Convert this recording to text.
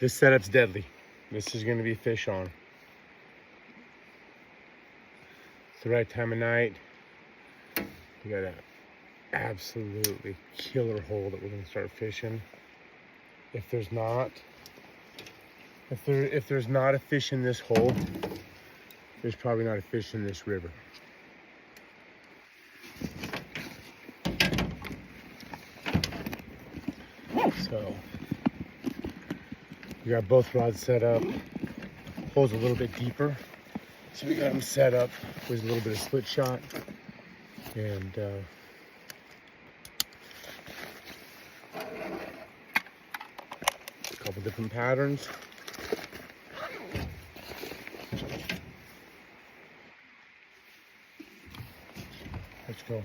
This setup's deadly. This is gonna be fish on. It's the right time of night. We got an absolutely killer hole that we're gonna start fishing. If there's not a fish in this hole, there's probably not a fish in this river. So we got both rods set up. Hole's a little bit deeper, so we got them set up with a little bit of split shot and a couple different patterns. Let's go.